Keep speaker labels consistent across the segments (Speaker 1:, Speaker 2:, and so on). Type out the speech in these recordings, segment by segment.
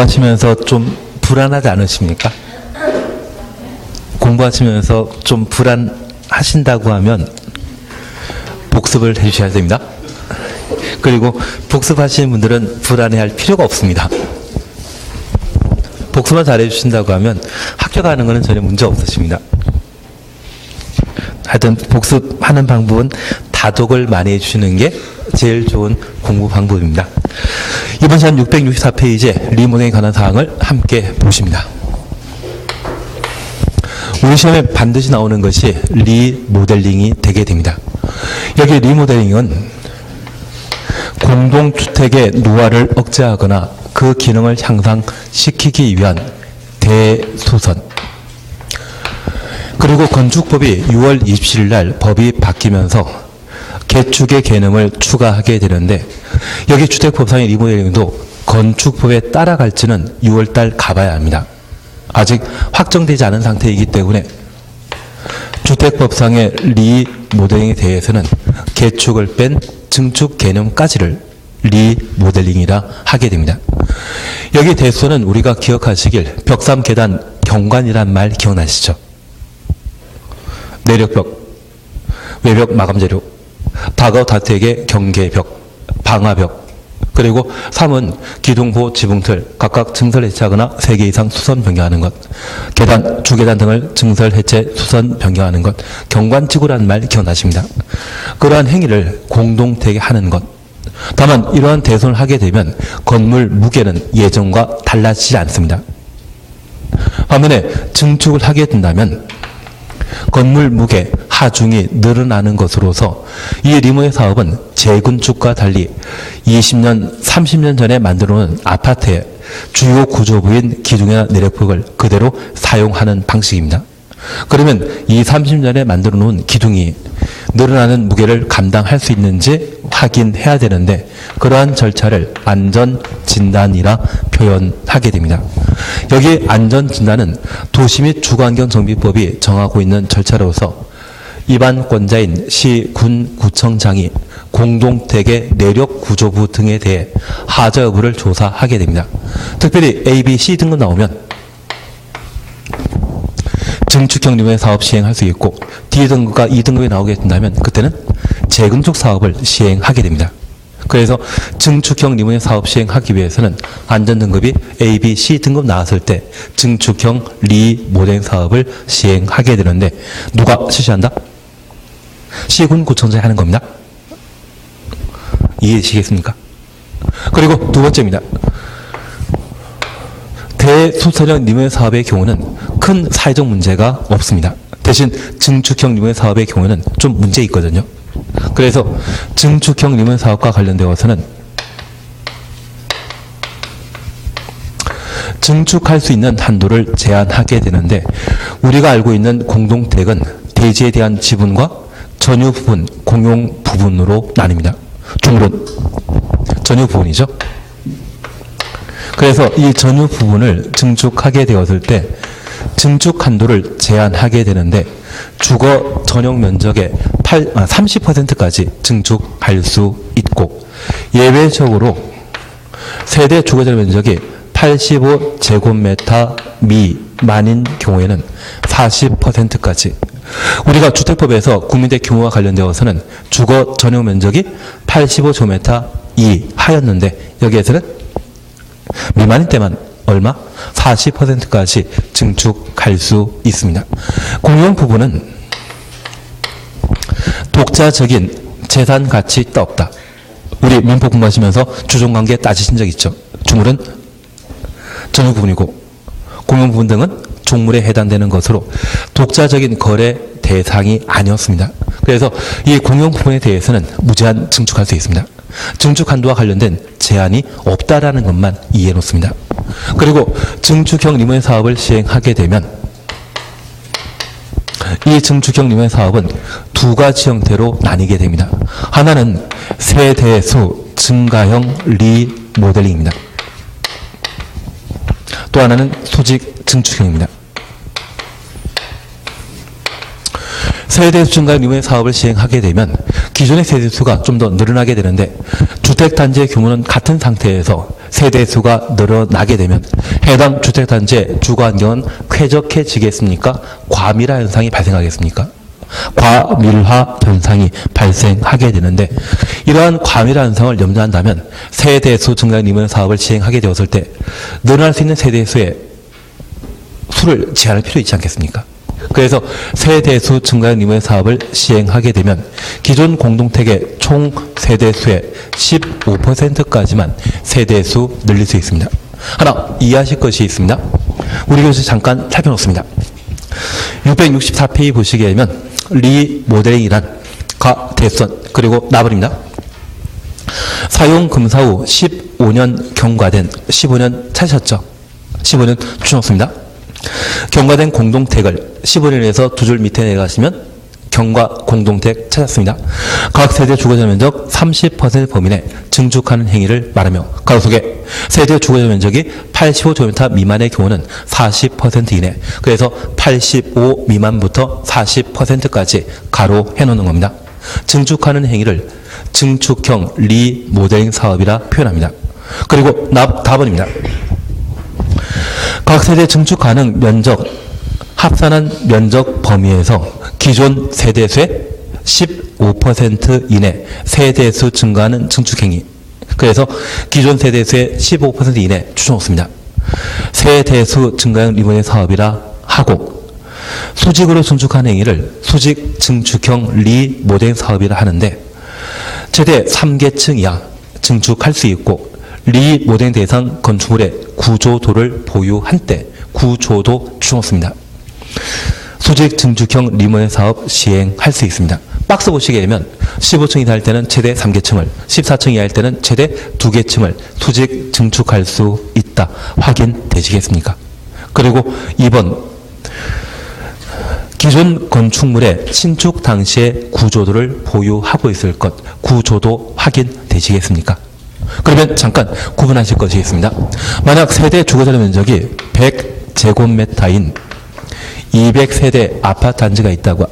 Speaker 1: 공부하시면서 좀 불안하지 않으십니까? 공부하시면서 좀 불안하신다고 하면 복습을 해주셔야 됩니다. 그리고 복습하시는 분들은 불안해할 필요가 없습니다. 복습만 잘해주신다고 하면 학교 가는 것은 전혀 문제 없으십니다. 하여튼 복습하는 방법은 다독을 많이 해주시는 게 제일 좋은 공부 방법입니다. 이번 시간 664페이지에 리모델링에 관한 사항을 함께 보십니다. 우리 시험에 반드시 나오는 것이 리모델링이 되게 됩니다. 여기 리모델링은 공동주택의 노화를 억제하거나 그 기능을 향상시키기 위한 대수선, 그리고 건축법이 6월 27일 날 법이 바뀌면서 개축의 개념을 추가하게 되는데, 여기 주택법상의 리모델링도 건축법에 따라갈지는 6월 달 가봐야 합니다. 아직 확정되지 않은 상태이기 때문에 주택법상의 리모델링에 대해서는 개축을 뺀 증축 개념까지를 리모델링이라 하게 됩니다. 여기 대수선은 우리가 기억하시길 벽삼 계단 경관이란 말 기억나시죠? 내력벽, 외벽 마감재료, 다가구 다택의 경계벽, 방화벽, 그리고 3은 기둥보 지붕틀 각각 증설 해체하거나 3개 이상 수선 변경하는 것, 계단, 주계단 등을 증설 해체 수선 변경하는 것, 경관지구라는 말 기억나십니다. 그러한 행위를 공동되게 하는 것. 다만 이러한 대손을 하게 되면 건물 무게는 예전과 달라지지 않습니다. 반면에 증축을 하게 된다면 건물 무게, 하중이 늘어나는 것으로서 이 리모델 사업은 재건축과 달리 20년, 30년 전에 만들어 놓은 아파트의 주요 구조부인 기둥이나 내력벽을 그대로 사용하는 방식입니다. 그러면 이 30년에 만들어 놓은 기둥이 늘어나는 무게를 감당할 수 있는지 확인해야 되는데, 그러한 절차를 안전진단이라 표현하게 됩니다. 여기 안전진단은 도시 및 주거환경정비법이 정하고 있는 절차로서 입안권자인 시, 군, 구청장이 공동택의 내력 구조부 등에 대해 하자 여부를 조사하게 됩니다. 특별히 A, B, C 등급 나오면 증축형 리모델링 사업 시행할 수 있고, D등급과 E등급이 나오게 된다면 그때는 재건축 사업을 시행하게 됩니다. 그래서 증축형 리모델링 사업 시행하기 위해서는 안전등급이 A, B, C 등급 나왔을 때 증축형 리모델링 사업을 시행하게 되는데, 누가 실시한다? 시군 구청장이 하는 겁니다. 이해되시겠습니까? 그리고 두 번째입니다. 대수선형 리모델링 사업의 경우는 큰 사회적 문제가 없습니다. 대신 증축형 리모델링 사업의 경우는 좀 문제 있거든요. 그래서 증축형 리모델링 사업과 관련되어서는 증축할 수 있는 한도를 제한하게 되는데, 우리가 알고 있는 공동택은 대지에 대한 지분과 전유 부분, 공용 부분으로 나뉩니다. 중론, 전유 부분이죠. 그래서 이 전유 부분을 증축하게 되었을 때 증축 한도를 제한하게 되는데, 주거 전용 면적의 30%까지 증축할 수 있고, 예외적으로 세대 주거적 면적이 85제곱미터 미만인 경우에는 40%까지, 우리가 주택법에서 국민대 규모와 관련되어서는 주거 전용 면적이 85제곱미터 이하였는데, 여기에서는 미만인 때만 얼마? 40%까지 증축할 수 있습니다. 공용 부분은 독자적인 재산 가치 있다 없다. 우리 민법 공부하시면서 주종관계 따지신 적 있죠? 주물은 전유 부분이고 공용 부분 등은 종물에 해당되는 것으로 독자적인 거래 대상이 아니었습니다. 그래서 이 공용 부분에 대해서는 무제한 증축할 수 있습니다. 증축 한도와 관련된 제한이 없다라는 것만 이해해 놓습니다. 그리고 증축형 리모델링 사업을 시행하게 되면 이 증축형 리모델링 사업은 두 가지 형태로 나뉘게 됩니다. 하나는 세대수 증가형 리모델링입니다. 또 하나는 소직 증축형입니다. 세대수 증가형 리모델링 사업을 시행하게 되면 기존의 세대수가 좀 더 늘어나게 되는데 주택단지의 규모는 같은 상태에서 세대수가 늘어나게 되면 해당 주택단지의 주거환경은 쾌적해지겠습니까? 과밀화 현상이 발생하겠습니까? 과밀화 현상이 발생하게 되는데 이러한 과밀화 현상을 염두한다면 세대수 증가형 리모델링 사업을 시행하게 되었을 때 늘어날 수 있는 세대수의 수를 제한할 필요 있지 않겠습니까? 그래서 세대수 증가형 리모델링 사업을 시행하게 되면 기존 공동택의 총 세대수의 15%까지만 세대수 늘릴 수 있습니다. 하나 이해하실 것이 있습니다. 우리 교수 잠깐 살펴놓습니다. 664페이지 보시게 되면 리모델링이란 가, 대선, 그리고 나버립니다. 사용 금사 후 15년 경과된 15년 찾으셨죠? 15년 주셨습니다. 경과된 공동택을 15년에서 두 줄 밑에 내가시면 경과 공동택 찾았습니다. 각 세대 주거자 면적 30% 범위 내 증축하는 행위를 말하며 가로 속에 세대 주거자 면적이 85제곱미터 미만의 경우는 40% 이내, 그래서 85 미만부터 40%까지 가로 해놓는 겁니다. 증축하는 행위를 증축형 리모델링 사업이라 표현합니다. 그리고 답은입니다. 각 세대 증축 가능 면적 합산한 면적 범위에서 기존 세대수의 15% 이내 세대수 증가하는 증축행위, 그래서 기존 세대수의 15% 이내 추정했습니다. 세대수 증가형 리모델링 사업이라 하고 수직으로 증축하는 행위를 수직 증축형 리모델링 사업이라 하는데 최대 3계층 이하 증축할 수 있고 리모델링 대상 건축물의 구조도를 보유한 때 구조도 추정했습니다. 수직 증축형 리모델링 사업 시행할 수 있습니다. 박스 보시게 되면 15층 이하 할 때는 최대 3계층을, 14층 이하 할 때는 최대 2계층을 수직 증축할 수 있다. 확인되시겠습니까? 그리고 2번 기존 건축물의 신축 당시의 구조도를 보유하고 있을 것, 구조도 확인되시겠습니까? 그러면 잠깐 구분하실 것이 있습니다. 만약 세대 주거자 면적이 100제곱미터인 200세대 아파트 단지가 있다고,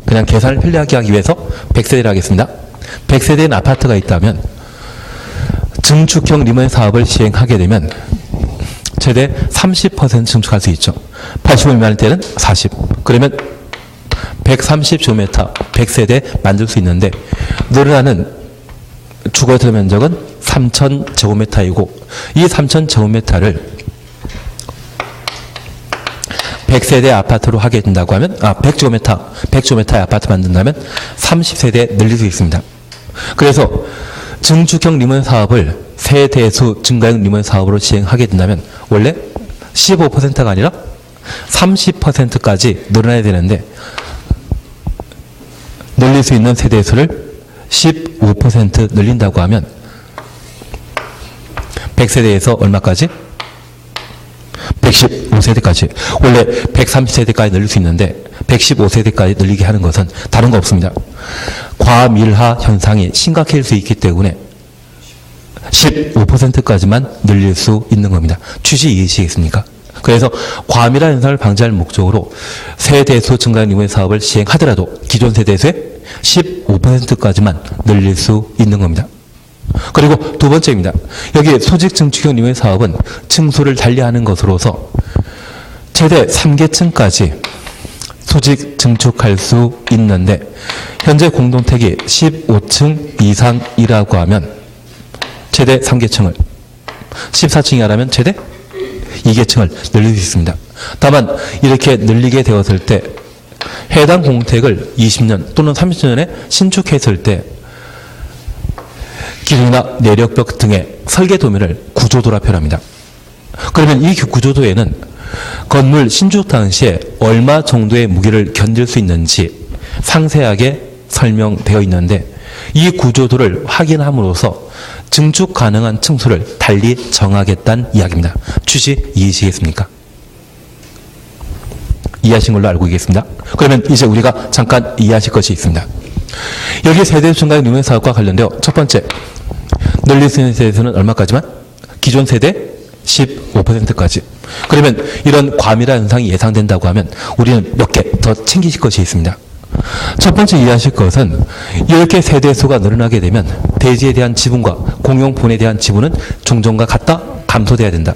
Speaker 1: 그냥 계산을 편리하게 하기 위해서 100세대를 하겠습니다. 100세대인 아파트가 있다면 증축형 리모델링 사업을 시행하게 되면 최대 30% 증축할 수 있죠. 85 미만일 때는 40. 그러면 130제곱미터 100세대 만들 수 있는데 늘어나는 주거자 면적은 3000제곱미터이고 이 3000제곱미터를 100세대 아파트로 하게 된다고 하면 100제곱미터의 아파트 만든다면 30세대 늘릴 수 있습니다. 그래서 증축형 리모델링 사업을 세대수 증가형 리모델링 사업으로 시행하게 된다면 원래 15%가 아니라 30%까지 늘어나야 되는데 늘릴 수 있는 세대수를 15% 늘린다고 하면 100세대에서 얼마까지? 115세대까지. 원래 130세대까지 늘릴 수 있는데 115세대까지 늘리게 하는 것은 다른 거 없습니다. 과밀화 현상이 심각해질 수 있기 때문에 15%까지만 늘릴 수 있는 겁니다. 취지 이해하시겠습니까? 그래서 과밀화 현상을 방지할 목적으로 세대수 증가형 리모델링 사업을 시행하더라도 기존 세대수의 15%까지만 늘릴 수 있는 겁니다. 그리고 두 번째입니다. 여기 수직 증축형 리모델링 사업은 층수를 달리하는 것으로서 최대 3계층까지 수직 증축할 수 있는데 현재 공동택이 15층 이상이라고 하면 최대 3계층을, 14층 이하라면 최대 2계층을 늘릴 수 있습니다. 다만 이렇게 늘리게 되었을 때 해당 공동택을 20년 또는 30년에 신축했을 때 기둥이나 내력벽 등의 설계 도면을 구조도라 표현합니다. 그러면 이 구조도에는 건물 신축 당시에 얼마 정도의 무게를 견딜 수 있는지 상세하게 설명되어 있는데 이 구조도를 확인함으로써 증축 가능한 층수를 달리 정하겠다는 이야기입니다. 취지 이해하시겠습니까? 이해하신 걸로 알고 있겠습니다. 그러면 이제 우리가 잠깐 이해하실 것이 있습니다. 여기 세대 증가형 리모델링 사업과 관련되어 첫 번째, 늘릴 수 있는 세대수는 얼마까지만? 기존 세대 15%까지. 그러면 이런 과밀화 현상이 예상된다고 하면 우리는 몇 개 더 챙기실 것이 있습니다. 첫 번째 이해하실 것은 이렇게 세대수가 늘어나게 되면 대지에 대한 지분과 공용본에 대한 지분은 종전과 같다? 감소돼야 된다.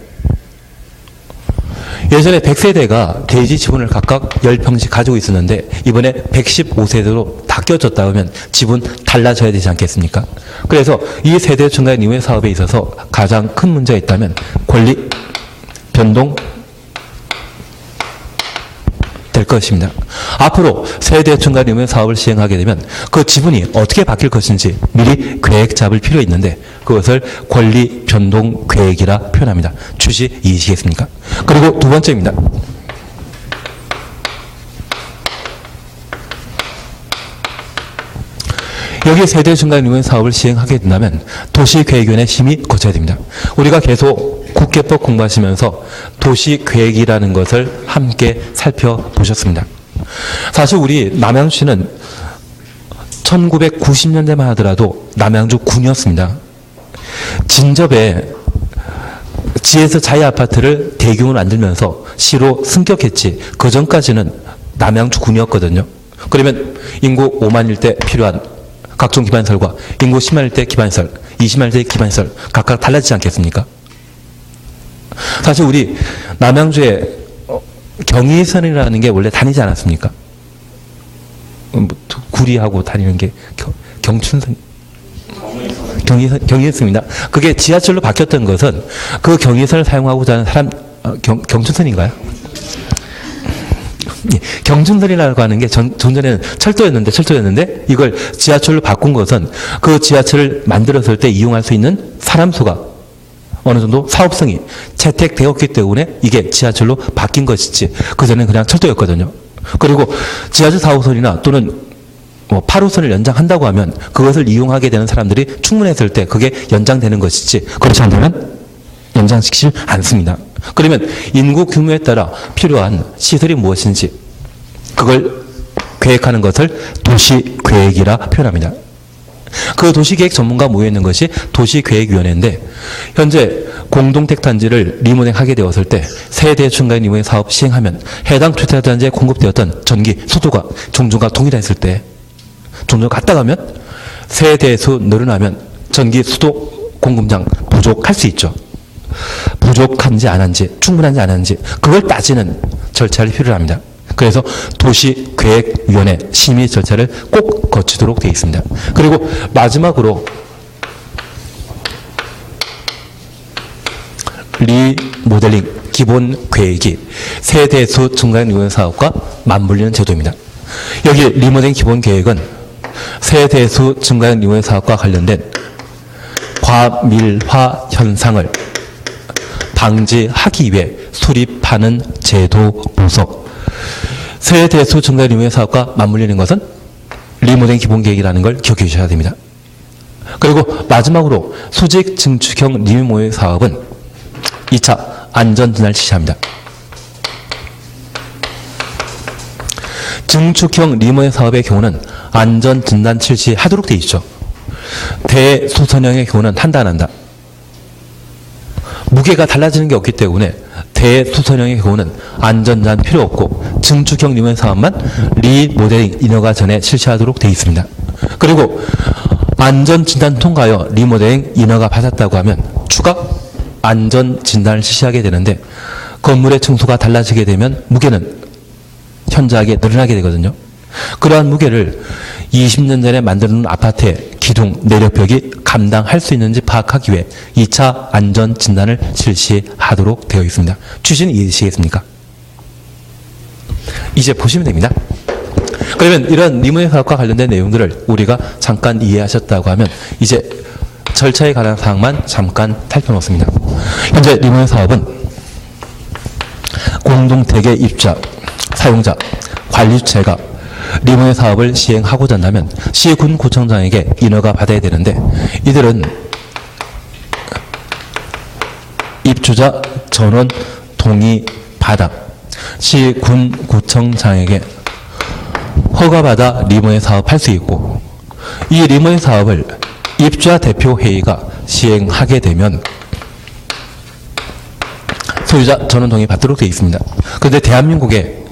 Speaker 1: 예전에 100세대가 대지 지분을 각각 10평씩 가지고 있었는데 이번에 115세대로 다 껴졌다 하면 지분 달라져야 되지 않겠습니까? 그래서 이 세대 증가 이후의 사업에 있어서 가장 큰 문제가 있다면 권리 변동 될 것입니다. 앞으로 세대 증가 이후의 사업을 시행하게 되면 그 지분이 어떻게 바뀔 것인지 미리 계획 잡을 필요가 있는데 그것을 권리 변동 계획이라 표현합니다. 취지 이해시겠습니까? 그리고 두 번째입니다. 여기 세대 증가 이후의 사업을 시행하게 된다면 도시계획위원회 심의 거쳐야 됩니다. 우리가 계속 국계법 공부하시면서 도시계획이라는 것을 함께 살펴보셨습니다. 사실 우리 남양주시는 1990년대만 하더라도 남양주 군이었습니다. 진접에 지에서 자유 아파트를 대규모로 만들면서 시로 승격했지 그 전까지는 남양주 군이었거든요. 그러면 인구 5만일 때 필요한 각종 기반시설과 인구 10만일 때 기반시설, 20만일 때 기반시설 각각 달라지지 않겠습니까? 사실 우리 남양주에 경의선이라는 게 원래 다니지 않았습니까? 구리하고 다니는 게 경춘선, 경의선입니다. 그게 지하철로 바뀌었던 것은 그 경의선을 사용하고자 하는 사람, 경춘선인가요? 경춘선이라고 하는 게 전전에는 철도였는데 이걸 지하철로 바꾼 것은 그 지하철을 만들었을 때 이용할 수 있는 사람 수가 어느 정도 사업성이 채택되었기 때문에 이게 지하철로 바뀐 것이지 그전에는 그냥 철도였거든요. 그리고 지하철 4호선이나 또는 8호선을 연장한다고 하면 그것을 이용하게 되는 사람들이 충분했을 때 그게 연장되는 것이지 그렇지 않으면 연장시키지 않습니다. 그러면 인구 규모에 따라 필요한 시설이 무엇인지 그걸 계획하는 것을 도시계획이라 표현합니다. 그 도시계획 전문가 모여있는 것이 도시계획위원회인데 현재 공동택단지를 리모델링하게 되었을 때 세대 중간 이후의 사업 시행하면 해당 주택단지에 공급되었던 전기, 수도가 종전과 동일했을 때 종전과 같다 가면 세대수 늘어나면 전기, 수도 공급량 부족할 수 있죠. 부족한지 안 한지 충분한지 안 한지 그걸 따지는 절차를 필요로 합니다. 그래서 도시계획위원회 심의 절차를 꼭 거치도록 되어 있습니다. 그리고 마지막으로 리모델링 기본 계획이 세대수 증가형 유형 사업과 맞물리는 제도입니다. 여기 리모델링 기본 계획은 세대수 증가형 유형 사업과 관련된 과밀화 현상을 방지하기 위해 수립하는 제도 보석. 세대수 증가 리모델링 사업과 맞물리는 것은 리모델링 기본계획이라는 걸 기억해 주셔야 됩니다. 그리고 마지막으로 수직 증축형 리모델링 사업은 2차 안전진단을 실시합니다. 증축형 리모델링 사업의 경우는 안전진단 실시하도록 되어 있죠. 대수선형의 경우는 한다 안 한다. 무게가 달라지는 게 없기 때문에 대수선형의 경우는 안전진단 필요 없고 증축형 리모델링 사업만 리모델링 인허가 전에 실시하도록 되어 있습니다. 그리고 안전진단 통과하여 리모델링 인허가 받았다고 하면 추가 안전진단을 실시하게 되는데 건물의 층수가 달라지게 되면 무게는 현저하게 늘어나게 되거든요. 그러한 무게를 20년 전에 만들어놓은 아파트의 기둥, 내력벽이 감당할 수 있는지 파악하기 위해 2차 안전진단을 실시하도록 되어 있습니다. 취지는 이해되시겠습니까? 이제 보시면 됩니다. 그러면 이런 리모델링 사업과 관련된 내용들을 우리가 잠깐 이해하셨다고 하면 이제 절차에 관한 사항만 잠깐 살펴놓습니다. 현재 리모델링 사업은 공동택의 입주자, 사용자, 관리주체가 리모델링 사업을 시행하고자 한다면 시군 구청장에게 인허가 받아야 되는데 이들은 입주자 전원 동의 받아 시군 구청장에게 허가받아 리모델링 사업할 수 있고 이 리모델링 사업을 입주자 대표회의가 시행하게 되면 소유자 전원 동의 받도록 되어 있습니다. 그런데 대한민국에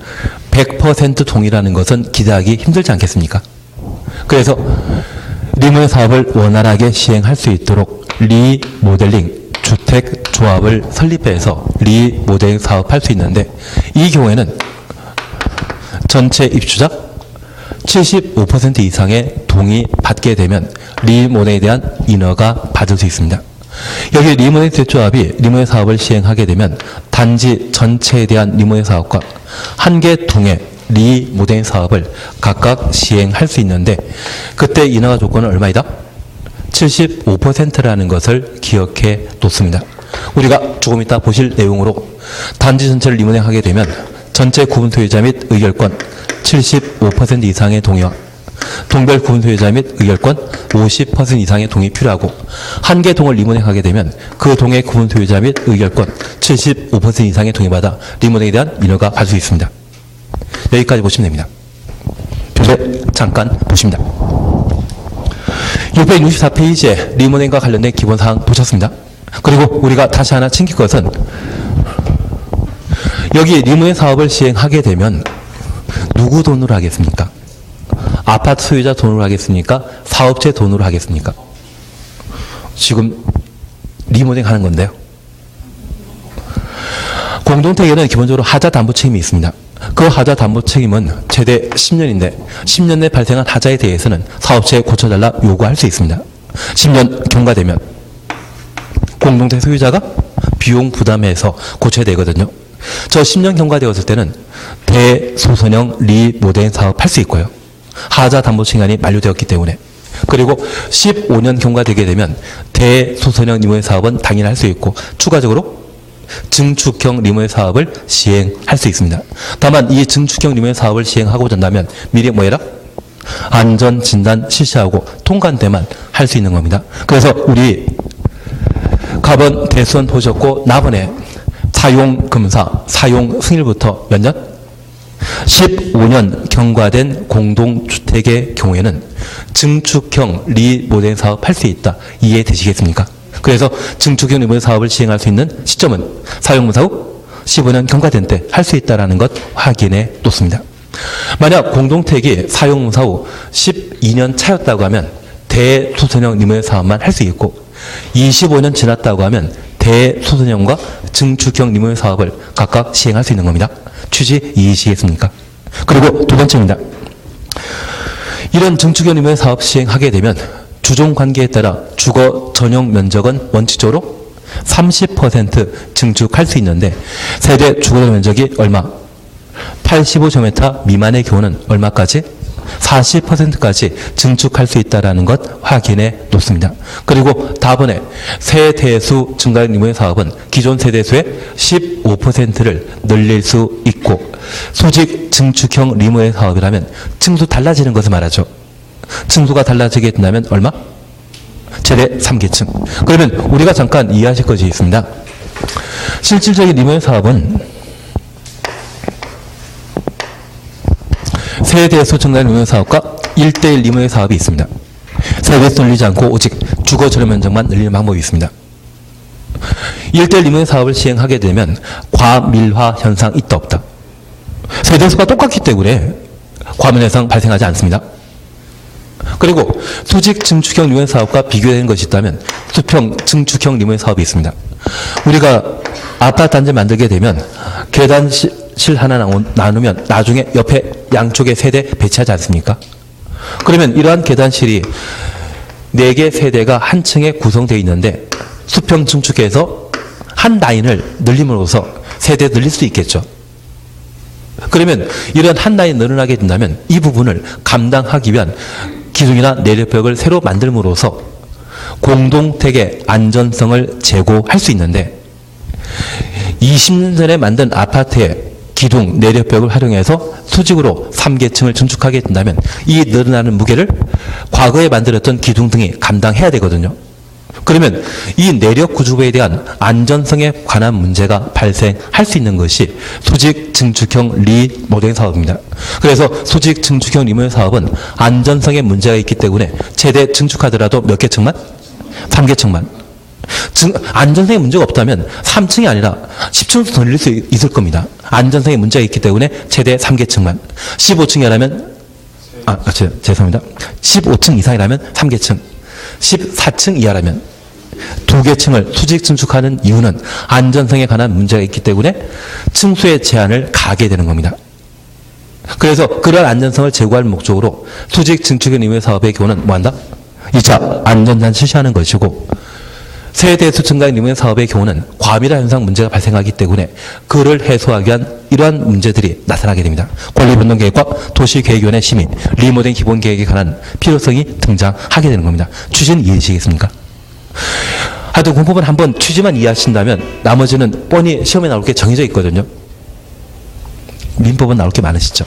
Speaker 1: 100% 동의라는 것은 기대하기 힘들지 않겠습니까? 그래서 리모델링 사업을 원활하게 시행할 수 있도록 리모델링 주택 조합을 설립해서 리모델링 사업할 수 있는데, 이 경우에는 전체 입주자 75% 이상의 동의 받게 되면 리모델에 대한 인허가 받을 수 있습니다. 여기 리모델 주택조합이 리모델 사업을 시행하게 되면 단지 전체에 대한 리모델 사업과 한 개 동의 리모델 사업을 각각 시행할 수 있는데, 그때 인허가 조건은 얼마이다? 75%라는 것을 기억해 놓습니다. 우리가 조금 이따 보실 내용으로 단지 전체를 리모델링하게 되면 전체 구분 소유자 및 의결권 75% 이상의 동의와 동별 구분 소유자 및 의결권 50% 이상의 동의 필요하고, 한 개 동을 리모델링하게 되면 그 동의 구분 소유자 및 의결권 75% 이상의 동의받아 리모델링에 대한 인허가 받을 수 있습니다. 여기까지 보시면 됩니다. 표제 잠깐 보십니다. 664페이지에 리모델링과 관련된 기본사항 보셨습니다. 그리고 우리가 다시 하나 챙길 것은, 여기 리모델링 사업을 시행하게 되면 누구 돈으로 하겠습니까? 아파트 소유자 돈으로 하겠습니까? 사업체 돈으로 하겠습니까? 지금 리모델링 하는 건데요. 공동택에는 기본적으로 하자 담보 책임이 있습니다. 그 하자 담보 책임은 최대 10년인데 10년 내 발생한 하자에 대해서는 사업체에 고쳐달라 요구할 수 있습니다. 10년 경과되면 공동택 소유자가 비용 부담해서 고쳐야 되거든요. 저 10년 경과되었을 때는 대소선형 리모델링 사업 할 수 있고요. 하자 담보 기간이 만료되었기 때문에. 그리고 15년 경과되게 되면 대소선형 리모델링 사업은 당연히 할 수 있고, 추가적으로 증축형 리모델링 사업을 시행할 수 있습니다. 다만 이 증축형 리모델링 사업을 시행하고자 한다면 미리 뭐해라? 안전진단 실시하고 통과한 때만 할 수 있는 겁니다. 그래서 우리 가번 대수원 보셨고, 나번에 사용검사, 사용 승일부터 몇 년? 15년 경과된 공동주택의 경우에는 증축형 리모델링 사업 할 수 있다. 이해되시겠습니까? 그래서 증축형 리모델링 사업을 시행할 수 있는 시점은 사용검사 후 15년 경과된 때 할 수 있다는 것 확인해 놓습니다. 만약 공동택이 사용검사 후 12년 차였다고 하면 대소선형 리모델링 사업만 할 수 있고, 25년 지났다고 하면 대소선형과 증축형 리모델링 사업을 각각 시행할 수 있는 겁니다. 취지 이해하시겠습니까? 그리고 두 번째입니다. 이런 증축형 리모델링 사업 시행하게 되면 주종 관계에 따라 주거 전용 면적은 원칙적으로 30% 증축할 수 있는데, 세대 주거 전용 면적이 얼마? 85제곱미터 미만의 경우는 얼마까지? 40%까지 증축할 수 있다는 것 확인해 놓습니다. 그리고 다번에 세대수 증가 리모델링 사업은 기존 세대수의 15%를 늘릴 수 있고, 소직 증축형 리모델링 사업이라면 층수 달라지는 것을 말하죠. 층수가 달라지게 된다면 얼마? 최대 3계층. 그러면 우리가 잠깐 이해하실 것이 있습니다. 실질적인 리모델링 사업은 세대수 증가 리모델링 사업과 1대1 리모델링 사업이 있습니다. 세대수 늘리지 않고 오직 주거 전용 면적만 늘리는 방법이 있습니다. 1대1 리모델링 사업을 시행하게 되면 과밀화 현상 있다 없다? 세대수가 똑같기 때문에 과밀화 현상 발생하지 않습니다. 그리고 수직 증축형 리모델링 사업과 비교되는 것이 있다면 수평 증축형 리모델링 사업이 있습니다. 우리가 아파트 단지 만들게 되면 계단실 하나 나누면 나중에 옆에 양쪽에 세대 배치하지 않습니까? 그러면 이러한 계단실이 4개 세대가 한 층에 구성되어 있는데 수평 증축해서 한 라인을 늘림으로써 세대 늘릴 수 있겠죠. 그러면 이런 한 라인 늘어나게 된다면 이 부분을 감당하기 위한 기둥이나 내력벽을 새로 만들므로써 공동택의 안전성을 제고할 수 있는데, 20년 전에 만든 아파트의 기둥, 내력벽을 활용해서 수직으로 3계층을 증축하게 된다면 이 늘어나는 무게를 과거에 만들었던 기둥 등이 감당해야 되거든요. 그러면 이 내력 구조부에 대한 안전성에 관한 문제가 발생할 수 있는 것이 수직 증축형 리모델링 사업입니다. 그래서 수직 증축형 리모델링 사업은 안전성에 문제가 있기 때문에 최대 증축하더라도 몇 계층만? 3계층만. 안전성에 문제가 없다면 3층이 아니라 10층도 더 늘릴 수 있을 겁니다. 안전성에 문제가 있기 때문에 최대 3계층만. 15층이라면, 죄송합니다. 15층 이상이라면 3계층. 14층 이하라면 2계층을 수직 증축하는 이유는 안전성에 관한 문제가 있기 때문에 층수의 제한을 가하게 되는 겁니다. 그래서 그러한 안전성을 제고할 목적으로 수직 증축형 임의 사업의 경우는 뭐한다? 2차 안전잔 실시하는 것이고, 세대수 증가형 임의 사업의 경우는 과밀화 현상 문제가 발생하기 때문에 그를 해소하기 위한 이러한 문제들이 나타나게 됩니다. 권리변동계획과 도시계획위원회 심의, 리모델링 기본계획에 관한 필요성이 등장하게 되는 겁니다. 취지는 이해하시겠습니까? 하여튼 공법은 한번 취지만 이해하신다면 나머지는 뻔히 시험에 나올 게 정해져 있거든요. 민법은 나올 게 많으시죠.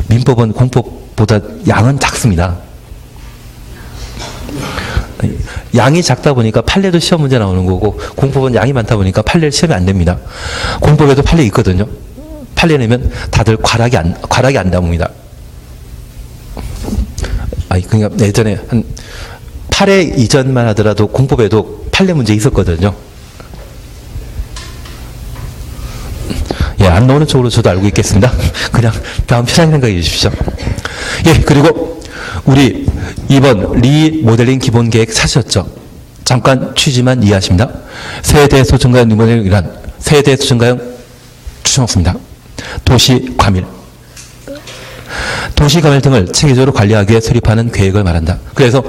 Speaker 1: 민법은 공법보다 양은 작습니다. 양이 작다 보니까 판례도 시험 문제 나오는 거고, 공법은 양이 많다 보니까 판례 시험이 안 됩니다. 공법에도 판례 있거든요. 판례 내면 다들 과락이 안 나옵니다. 그러니까 예전에 한 8회 이전만 하더라도 공법에도 판례 문제 있었거든요. 예, 안 나오는 쪽으로 저도 알고 있겠습니다. 그냥 다음 편하게 생각해 주십시오. 예, 그리고 우리 이번 리모델링 기본계획 사셨죠? 잠깐 취지만 이해하십니다. 세대수 증가형 리모델링이란 세대수 증가형 추정없습니다. 도시 과밀, 도시 과밀 등을 체계적으로 관리하기 위해 수립하는 계획을 말한다. 그래서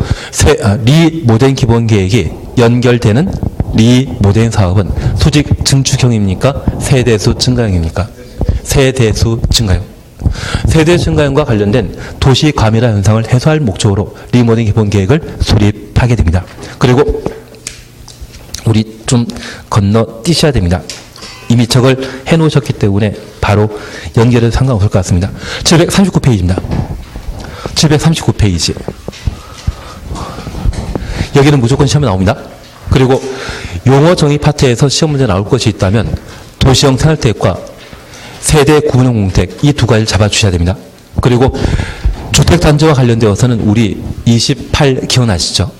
Speaker 1: 리모델링 기본계획이 연결되는 리모델링 사업은 수직 증축형입니까? 세대수 증가형입니까? 세대수 증가형. 세대 증가형과 관련된 도시 과밀화 현상을 해소할 목적으로 리모델링 기본계획을 수립하게 됩니다. 그리고 우리 좀 건너뛰셔야 됩니다. 이미 저걸 해놓으셨기 때문에 바로 연결해도 상관없을 것 같습니다. 739페이지입니다. 739페이지. 여기는 무조건 시험에 나옵니다. 그리고 용어 정의 파트에서 시험 문제 나올 것이 있다면 도시형 생활태획과 세대 구분형 공택, 이 두 가지를 잡아주셔야 됩니다. 그리고 주택단지와 관련되어서는 우리 28 기억나시죠?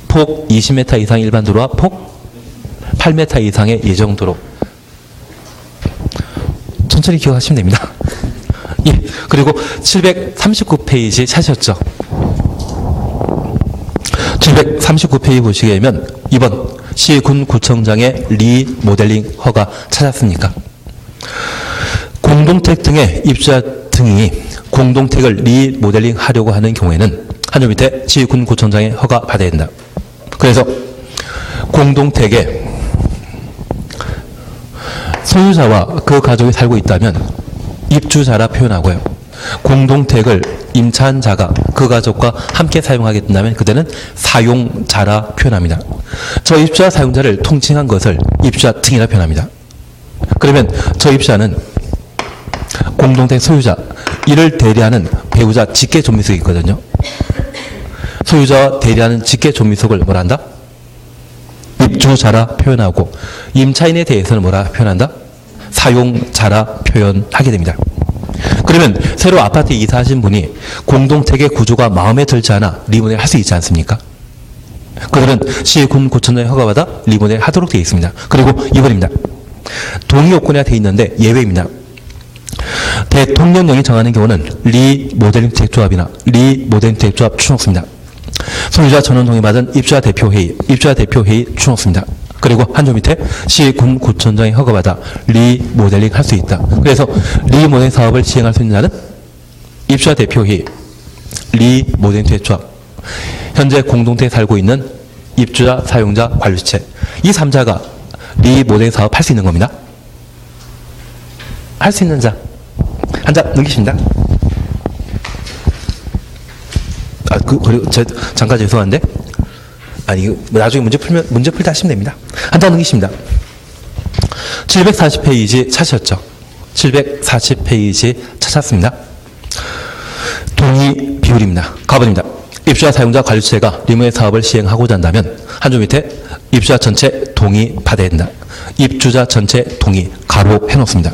Speaker 1: 폭 20m 이상 일반 도로와 폭 8m 이상의 예정도로. 천천히 기억하시면 됩니다. 예, 그리고 739페이지 찾으셨죠? 739페이지 보시게 되면 2번 시군구청장의 리모델링 허가 찾았습니까? 공동택 등의 입주자 등이 공동택을 리모델링 하려고 하는 경우에는 한줄 밑에 시군구청장의 허가 받아야 된다. 그래서 공동택에 소유자와 그 가족이 살고 있다면 입주자라 표현하고요. 공동택을 임차한자가 그 가족과 함께 사용하게 된다면 그때는 사용자라 표현합니다. 저 입주자 사용자를 통칭한 것을 입주자 등이라 표현합니다. 그러면 저 입주자는 공동택 소유자, 이를 대리하는 배우자 직계 존미속이 있거든요. 소유자와 대리하는 직계 존미속을 뭐라 한다? 입주자라 표현하고, 임차인에 대해서는 뭐라 표현한다? 사용자라 표현하게 됩니다. 그러면 새로 아파트에 이사하신 분이 공동택의 구조가 마음에 들지 않아 리모델 할 수 있지 않습니까? 그들은 시군구청장의 허가받아 리모델 하도록 되어 있습니다. 그리고 2번입니다. 동의 요건이 되어 있는데 예외입니다. 대통령령이 정하는 경우는 리모델링 택조합이나 리모델링 택조합 추정수입니다. 소유자 전원 동의받은 입주자 대표회의 추정수입니다. 그리고 한 줄 밑에 시군구청장이 허가받아 리모델링 할 수 있다. 그래서 리모델링 사업을 시행할 수 있는 자는 입주자 대표회의, 리모델링 택조합, 현재 공동체에 살고 있는 입주자, 사용자, 관리주체, 이 3자가 리모델링 사업 할 수 있는 겁니다. 할 수 있는 자. 한 자 넘기십니다. 그리고 잠깐 죄송한데, 이거 나중에 문제 풀 때 하시면 됩니다. 한 자 넘기십니다. 740페이지 찾으셨죠? 740페이지 찾았습니다. 동의 비율입니다. 가번입니다. 입주자, 사용자, 관리주체가 리모델링 사업을 시행하고자 한다면 한 줄 밑에 입주자 전체 동의 받아야 된다. 입주자 전체 동의 가로 해놓습니다.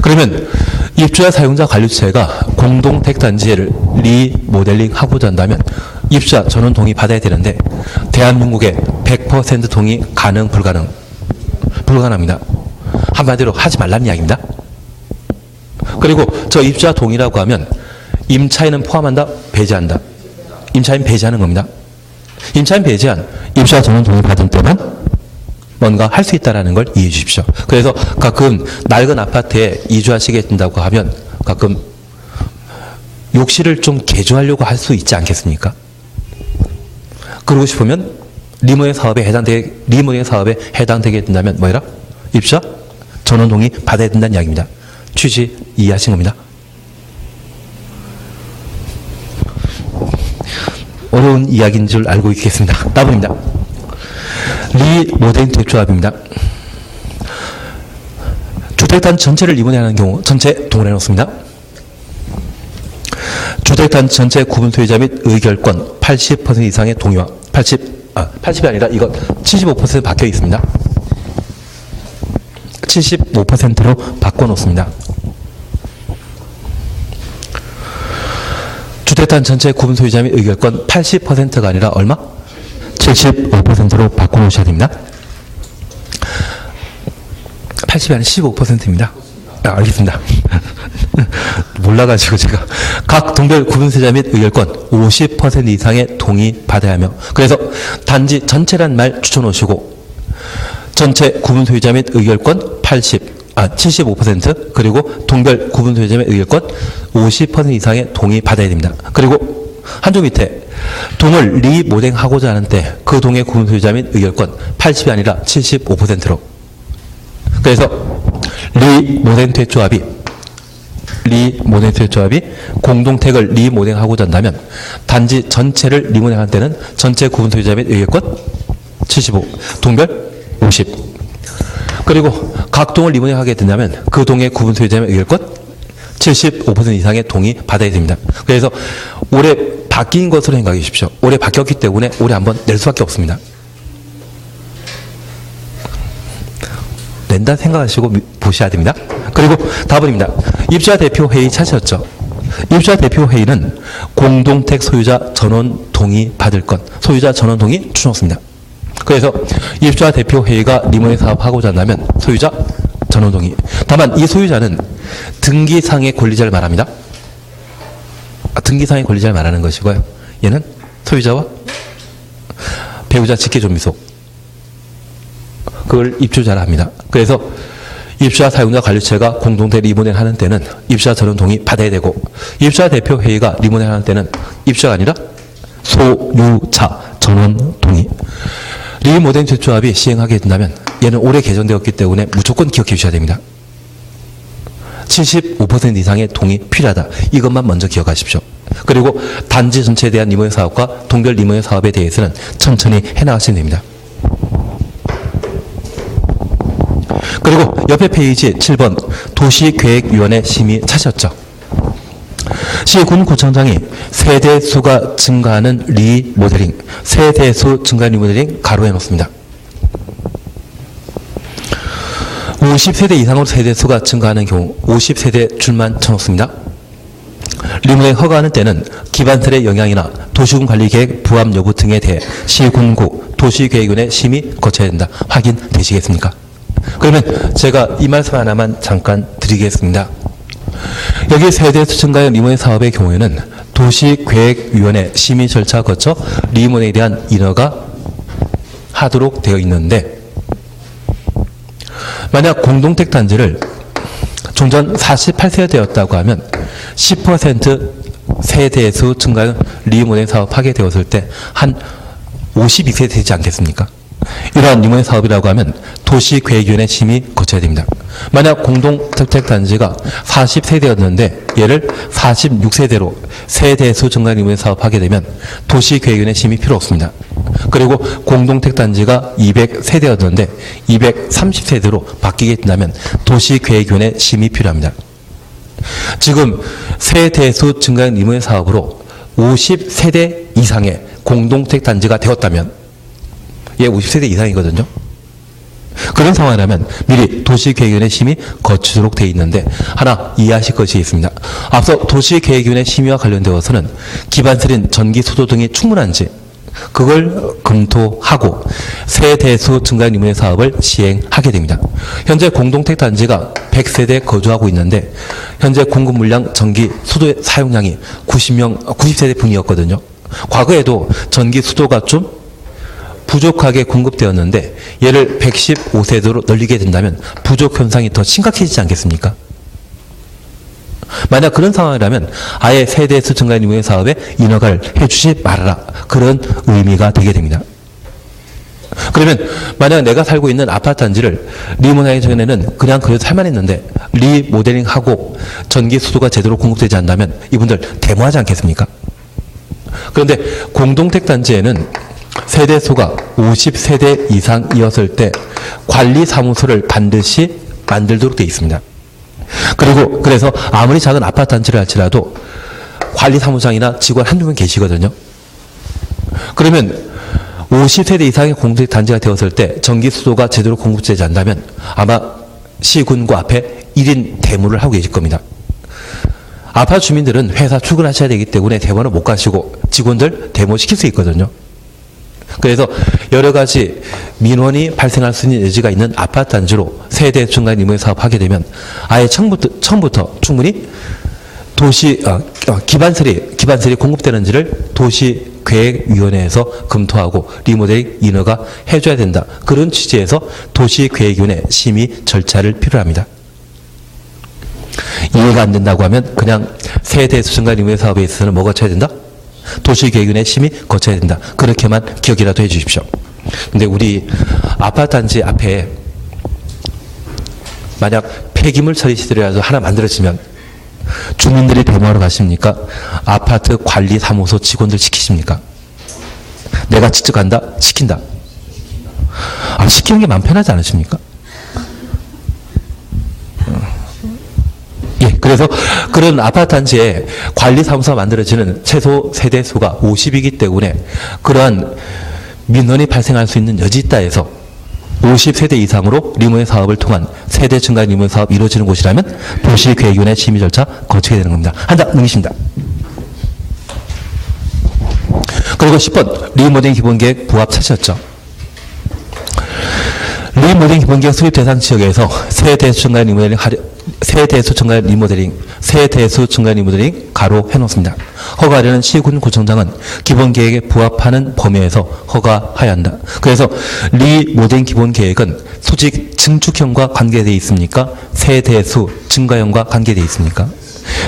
Speaker 1: 그러면 입주자, 사용자, 관리주체가 공동택 단지를 리모델링 하고자 한다면 입주자 전원 동의 받아야 되는데 대한민국의 100% 동의 가능 불가능? 불가능합니다. 한마디로 하지 말라는 이야기입니다. 그리고 저 입주자 동의라고 하면 임차인은 포함한다? 배제한다? 임차인 배제하는 겁니다. 임차인 배제한 입주자 전원 동의 받은 때만 뭔가 할 수 있다는 걸 이해해 주십시오. 그래서 가끔 낡은 아파트에 이주하시게 된다고 하면 가끔 욕실을 좀 개조하려고 할 수 있지 않겠습니까? 그러고 싶으면 리모델링 사업에 해당되게 된다면 뭐라? 입주자 전원 동의 받아야 된다는 이야기입니다. 취지 이해하신 겁니다. 어려운 이야기인 줄 알고 있겠습니다. 따분입니다. 리모델링 대조합입니다. 주택단 전체를 리모델링하는 경우 전체 동원해 놓습니다. 주택단 전체 구분 소유자 및 의결권 80% 이상의 동의와 80이 아니라 이건 75% 박혀 있습니다. 75%로 바꿔놓습니다. 주택단 전체 구분 소유자 및 의결권 80%가 아니라 얼마? 75%로 바꿔놓으셔야 됩니다. 80이 아니라 15%입니다. 알겠습니다. 몰라가지고 제가 각 동별 구분 소유자 및 의결권 50% 이상의 동의 받아야 하며 그래서 단지 전체란 말 추천하시고 전체 구분 소유자 및 의결권 75% 그리고 동별 구분 소유자 및 의결권 50% 이상의 동의 받아야 됩니다. 그리고 한 줄 밑에 동을 리모델링하고자 하는 때 그 동의 구분 소유자 및 의결권 80이 아니라 75%로 그래서 리모델링 대조합이 공동택을 리모델링하고자 한다면 단지 전체를 리모델링할 때는 전체 구분 소유자 및 의결권 75, 동별 50. 그리고 각 동을 리모델링하게 된다면 그 동의 구분 소유자 및 의결권 75% 이상의 동의 받아야 됩니다. 그래서 올해 바뀐 것으로 생각해 주십시오. 올해 바뀌었기 때문에 올해 한번 낼 수밖에 없습니다. 낸다 생각하시고 보셔야 됩니다. 그리고 답은입니다. 입주자 대표 회의 찾으셨죠? 입주자 대표 회의는 공동택 소유자 전원 동의 받을 것, 소유자 전원 동의 추천했습니다. 그래서 입주자 대표 회의가 리모델링 사업하고자 한다면 소유자 전원 동의. 다만 이 소유자는 등기상의 권리자를 말합니다. 등기상의 권리자를 말하는 것이고요. 얘는 소유자와 배우자 직계존비속 그걸 입주자라 합니다. 그래서 입주자 사용자 관리처가 공동택 리모델링 하는 때는 입주자 전원 동의 받아야 되고 입주자 대표 회의가 리모델링 하는 때는 입주자가 아니라 소유자 전원 동의. 리모델링 대조합이 시행하게 된다면 얘는 올해 개정되었기 때문에 무조건 기억해 주셔야 됩니다. 75% 이상의 동의 필요하다. 이것만 먼저 기억하십시오. 그리고 단지 전체에 대한 리모델링 사업과 동별 리모델링 사업에 대해서는 천천히 해나가시면 됩니다. 그리고 옆에 페이지 7번 도시계획위원회 심의 찾으셨죠? 시군구청장이 세대수가 증가하는 리모델링, 세대수 증가 리모델링 가로해 놓습니다. 50세대 이상으로 세대수가 증가하는 경우 50세대 줄만 쳐놓습니다. 리모델링 허가하는 때는 기반설의 영향이나 도시군 관리계획 부합 여부 등에 대해 시군구 도시계획위원회 심의 거쳐야 된다. 확인되시겠습니까? 그러면 제가 이 말씀 하나만 잠깐 드리겠습니다. 여기 세대수 증가형 리모델링 사업의 경우에는 도시계획위원회 심의 절차 거쳐 리모델링에 대한 인허가 하도록 되어 있는데 만약 공동택 단지를 종전 48세가 되었다고 하면 10% 세대수 증가형 리모델링 사업하게 되었을 때 한 52세 되지 않겠습니까? 이러한 리모델링 사업이라고 하면 도시계획위원회 심의 거쳐야 됩니다. 만약 공동주택단지가 40세대였는데 얘를 46세대로 세대수 증가 리모델링 사업하게 되면 도시계획위원회 심의 필요 없습니다. 그리고 공동택단지가 200세대였는데 230세대로 바뀌게 된다면 도시계획위원회 심의 필요합니다. 지금 세대수 증가 리모델링 사업으로 50세대 이상의 공동택단지가 되었다면 얘 50세대 이상이거든요. 그런 상황이라면 미리 도시계획위원회 심의 거치도록 되어 있는데 하나 이해하실 것이 있습니다. 앞서 도시계획위원회 심의와 관련되어서는 기반설인 전기, 수도 등이 충분한지 그걸 검토하고 세대수 증가 유무의 사업을 시행하게 됩니다. 현재 공동택 단지가 100세대 거주하고 있는데 현재 공급 물량 전기, 수도의 사용량이 90세대 분이었거든요. 과거에도 전기, 수도가 좀 부족하게 공급되었는데 얘를 115세대로 늘리게 된다면 부족 현상이 더 심각해지지 않겠습니까? 만약 그런 상황이라면 아예 세대수 증가 유무의 사업에 인허가를 해주지 말아라. 그런 의미가 되게 됩니다. 그러면 만약 내가 살고 있는 아파트 단지를 리모델링 전에는 그냥 그래도 살만했는데 리모델링하고 전기, 수도가 제대로 공급되지 않는다면 이분들 데모하지 않겠습니까? 그런데 공동택 단지에는 세대수가 50세대 이상이었을 때 관리사무소를 반드시 만들도록 되어 있습니다. 그래서 아무리 작은 아파트 단지를 할지라도 관리사무장이나 직원 한두 명 계시거든요. 그러면 50세대 이상의 공동택 단지가 되었을 때 전기, 수도가 제대로 공급되지 않는다면 아마 시군구 앞에 1인 데모를 하고 계실 겁니다. 아파트 주민들은 회사 출근하셔야 되기 때문에 데모는 못 가시고 직원들 데모시킬 수 있거든요. 그래서 여러 가지 민원이 발생할 수 있는 여지가 있는 아파트 단지로 세대 중간 임무 사업하게 되면 아예 처음부터 충분히 기반설이 공급되는지를 도시계획위원회에서 검토하고 리모델링 인허가 해줘야 된다. 그런 취지에서 도시계획위원회 심의 절차를 필요로 합니다. 이해가 안 된다고 하면 그냥 세대 수중간 임무 사업에 있어서는 뭐가 쳐야 된다? 도시계획위원회 심의 거쳐야 된다. 그렇게만 기억이라도 해 주십시오. 근데 우리 아파트 단지 앞에 만약 폐기물 처리 시설이라도 하나 만들어지면 주민들이 데모하러 가십니까? 아파트 관리사무소 직원들 시키십니까? 내가 직접 간다? 시킨다. 시키는 게 마음 편하지 않으십니까? 예, 그래서 그런 아파트 단지에 관리사무소가 만들어지는 최소 세대수가 50이기 때문에 그러한 민원이 발생할 수 있는 여지 있다 해서 50세대 이상으로 리모델링 사업을 통한 세대 증가 리모델링 사업이 이루어지는 곳이라면 도시계획위원회 심의 절차 거치게 되는 겁니다. 한 장 넘기십니다. 그리고 10번 리모델링 기본계획 부합 찾으셨죠? 리모델링 기본계획 수립 대상 지역에서 세대수 증가 리모델링 가로 해놓습니다. 허가하려는 시군구청장은 기본계획에 부합하는 범위에서 허가해야 한다. 그래서 리모델링 기본계획은 수직 증축형과 관계되어 있습니까? 세대수 증가형과 관계되어 있습니까?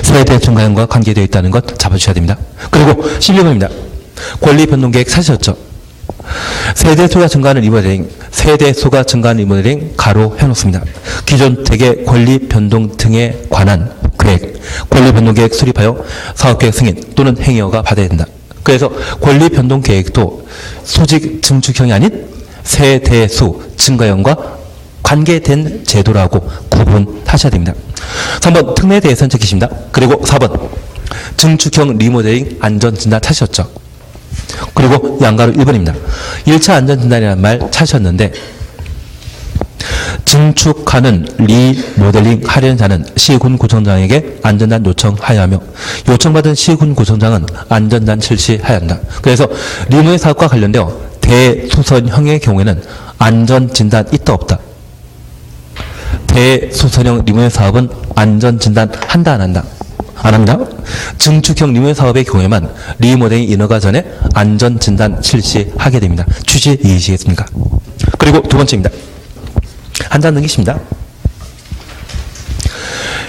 Speaker 1: 세대 증가형과 관계되어 있다는 것 잡아주셔야 됩니다. 그리고 11번입니다. 권리변동계획 사셨죠? 세대수가 증가하는 리모델링 가로 해놓습니다. 기존 대개 권리 변동 등에 관한 계획, 권리 변동 계획 수립하여 사업계획 승인 또는 행위허가 받아야 된다. 그래서 권리 변동 계획도 수직 증축형이 아닌 세대수 증가형과 관계된 제도라고 구분하셔야 됩니다. 3번 특례 대해서는 적히십니다. 그리고 4번 증축형 리모델링 안전진단 찾으셨죠? 그리고 양가로 1번입니다. 1차 안전진단이라는 말 찾으셨는데 증축하는 리모델링 하려는 자는 시군구청장에게 안전단 요청하여야 하며 요청받은 시군구청장은 안전단 실시해야 한다. 그래서 리모델링 사업과 관련되어 대수선형의 경우에는 안전진단 있다 없다. 대수선형 리모델링 사업은 안전진단 한다 안 한다? 안 합니다. 증축형 리모델링 사업의 경우에만 리모델링 인허가 전에 안전진단 실시하게 됩니다. 취지 이해하시겠습니까? 그리고 두 번째입니다. 한 장 넘기십니다.